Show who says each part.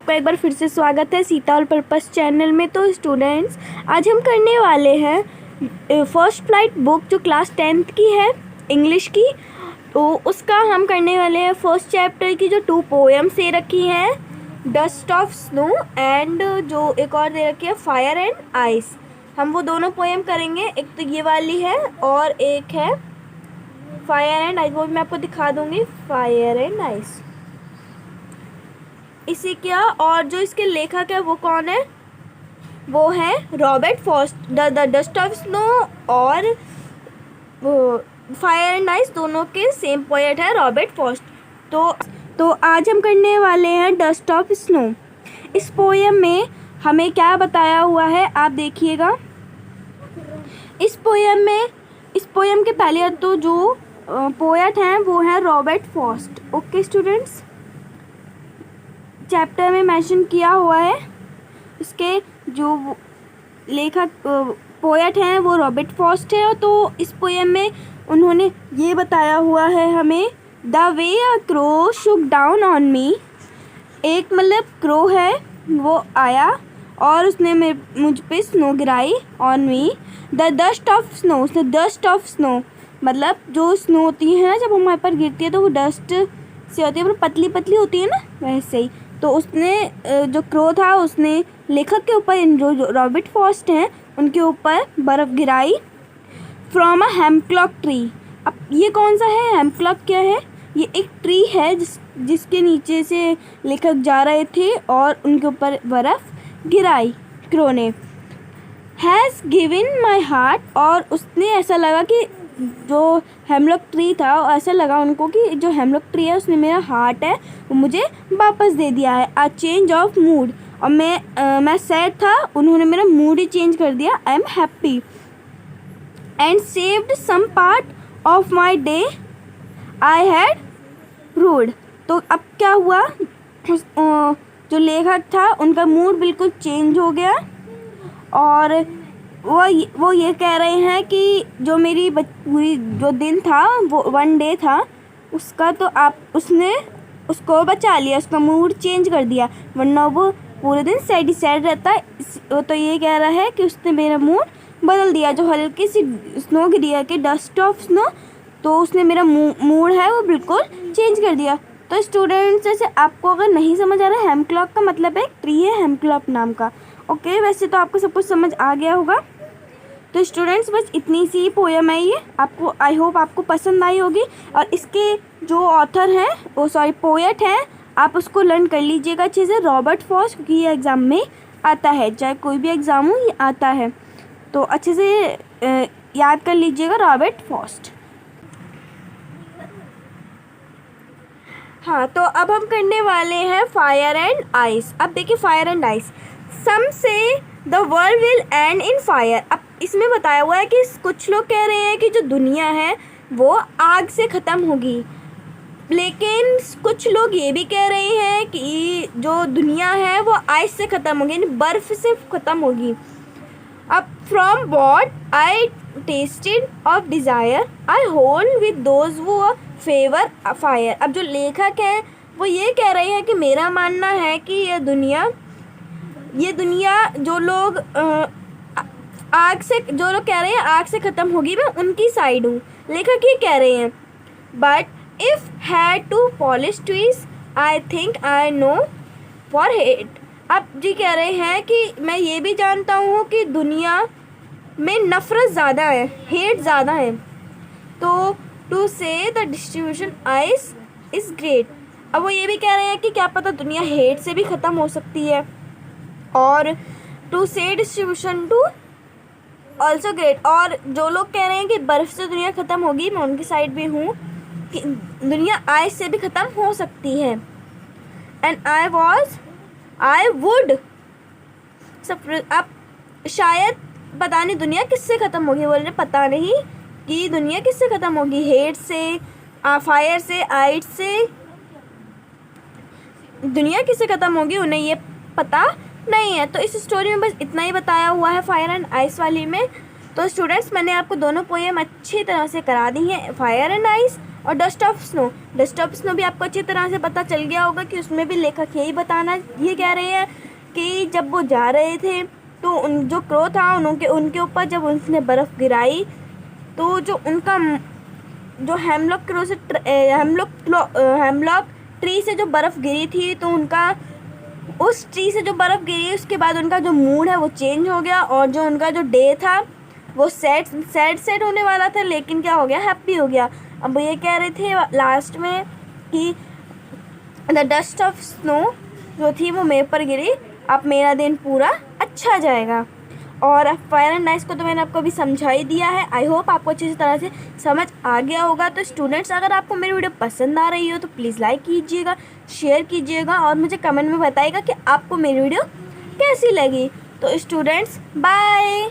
Speaker 1: आपका एक बार फिर से स्वागत है सीता ऑल पर्पस चैनल में। तो स्टूडेंट्स, आज हम करने वाले हैं फर्स्ट फ्लाइट बुक जो क्लास 10th की है इंग्लिश की। तो उसका हम करने वाले हैं फर्स्ट चैप्टर की जो 2 पोएम्स दे रखी हैं, डस्ट ऑफ स्नो एंड जो एक और दे रखी है फायर एंड आइस। हम वो दोनों पोएम करेंगे, एक तो ये वाली है और एक है फायर एंड आइस। वो मैं आपको दिखा दूँगी, फायर एंड आइस इसी क्या। और जो इसके लेखक है वो कौन है, वो है Robert Frost. The dust of snow और वो फायर एंड आइस दोनों के सेम पोएट है रॉबर्ट फॉस्ट। तो आज हम करने वाले हैं डस्ट ऑफ स्नो। इस पोएम में हमें क्या बताया हुआ है आप देखिएगा। इस पोएम के पहले तो जो पोएट हैं वो है Robert Frost. Okay students, chapter में मेंशन किया हुआ है। इसके जो लेखक पोएट हैं वो रॉबर्ट फॉस्ट है। तो इस पोएम में उन्होंने ये बताया हुआ है हमें, the way a crow Shuk down on me. एक मतलब क्रो है वो आया और उसने मुझ पे स्नो गिराई, on me the dust of snow. The dust of snow मतलब जो स्नो होती है ना, जब हमारे पर गिरती है तो वो डस्ट से होती है, मतलब पतली पतली होती है ना, वैसे ही। तो उसने जो क्रो था उसने लेखक के ऊपर, जो रॉबर्ट फॉस्ट हैं उनके ऊपर बर्फ़ गिराई फ्रॉम अ हेमक्लॉक ट्री। अब ये कौन सा है, हेमक्लॉक क्या है, ये एक ट्री है जिसके नीचे से लेखक जा रहे थे और उनके ऊपर बर्फ़ गिराई क्रो ने। हैज़ गिवन माई हार्ट, और उसने ऐसा लगा कि जो हेमलॉक ट्री था ऐसा लगा उनको कि जो हेमलॉक ट्री है उसने मेरा हार्ट है वो मुझे वापस दे दिया है। अ चेंज ऑफ मूड, और मैं सैड था, उन्होंने मेरा मूड ही चेंज कर दिया। I am happy and saved some part of my day I had rued. तो अब क्या हुआ, जो लेखक था उनका मूड बिल्कुल चेंज हो गया और वो ये कह रहे हैं कि जो मेरी पूरी जो दिन था वो 1 डे था उसका, तो उसने उसको बचा लिया, उसका मूड चेंज कर दिया, वरना वो पूरे दिन सैड ही सैड रहता है। तो ये कह रहा है कि उसने मेरा मूड बदल दिया। जो हल्की सी स्नो गिरी है कि डस्ट ऑफ स्नो, तो उसने मेरा मूड है वो बिल्कुल चेंज कर दिया। तो स्टूडेंट्स, जैसे आपको अगर नहीं समझ आ रहा है, हेमक्लॉक का मतलब है ट्री है हेमक्लॉक नाम का। ओके, वैसे तो आपको सब कुछ समझ आ गया होगा। तो स्टूडेंट्स, बस इतनी सी पोएम है ये, आपको आई होप आपको पसंद आई होगी। और इसके जो ऑथर हैं पोएट हैं, आप उसको लर्न कर लीजिएगा अच्छे से, रॉबर्ट फॉस्ट, क्योंकि ये एग्ज़ाम में आता है, चाहे कोई भी एग्ज़ाम हो ये आता है। तो अच्छे से याद कर लीजिएगा रॉबर्ट फॉस्ट। हाँ, तो अब हम करने वाले हैं फायर एंड आइस। अब देखिए फायर एंड आइस, सम से the world will and in fire. अब इसमें बताया हुआ है कि कुछ लोग कह रहे हैं कि जो दुनिया है वो आग से ख़त्म होगी, लेकिन कुछ लोग ये भी कह रहे हैं कि जो दुनिया है वो आइस से ख़त्म होगी, यानी बर्फ़ से ख़त्म होगी। अब from what I tasted of desire I hold with those वो फेवर फायर। अब जो लेखक हैं वो ये कह रहे हैं कि मेरा मानना है कि ये दुनिया जो लोग कह रहे हैं आग से ख़त्म होगी, मैं उनकी साइड हूँ। लेखक ये कह रहे हैं, but if had to polish tweeze I think I know for hate. अब जी कह रहे हैं कि मैं ये भी जानता हूँ कि दुनिया में नफ़रत ज़्यादा है, हेट ज़्यादा है। तो टू से the distribution ice is great. अब वो ये भी कह रहे हैं कि क्या पता दुनिया हेट से भी ख़त्म हो सकती है, और टू से डिस्ट्रीब्यूशन टू ऑल्सो ग्रेट। और जो लोग कह रहे हैं कि बर्फ़ से दुनिया ख़त्म होगी, मैं उनकी साइड भी हूँ कि दुनिया आइस से भी ख़त्म हो सकती है। एंड आई वुड सब। अब शायद पता नहीं दुनिया किससे ख़त्म होगी, बोल रहे पता नहीं कि दुनिया किससे ख़त्म होगी, हेट से, फायर से, आइस से दुनिया किससे ख़त्म होगी उन्हें ये पता नहीं है। तो इस स्टोरी में बस इतना ही बताया हुआ है फायर एंड आइस वाली में। तो स्टूडेंट्स, मैंने आपको दोनों पोएम अच्छी तरह से करा दी हैं, फायर एंड आइस और डस्ट ऑफ स्नो भी आपको अच्छी तरह से पता चल गया होगा कि उसमें भी लेखक यही बताना ये कह रहे हैं कि जब वो जा रहे थे तो उन जो क्रो था उनके ऊपर जब उसने बर्फ़ गिराई तो जो उनका जो हेमलॉक ट्री से जो बर्फ़ गिरी थी तो उनका उस ट्री से जो बर्फ़ गिरी उसके बाद उनका जो मूड है वो चेंज हो गया और जो उनका जो डे था वो सैड होने वाला था, लेकिन क्या हो गया, हैप्पी हो गया। अब वो ये कह रहे थे लास्ट में कि द डस्ट ऑफ स्नो जो थी वो मेरे पर गिरी, अब मेरा दिन पूरा अच्छा जाएगा। और फायर एंड आइस को तो मैंने आपको अभी समझा ही दिया है। आई होप आपको अच्छी तरह से समझ आ गया होगा। तो स्टूडेंट्स, अगर आपको मेरी वीडियो पसंद आ रही हो तो प्लीज़ लाइक कीजिएगा, शेयर कीजिएगा और मुझे कमेंट में बताइएगा कि आपको मेरी वीडियो कैसी लगी। तो स्टूडेंट्स, बाय।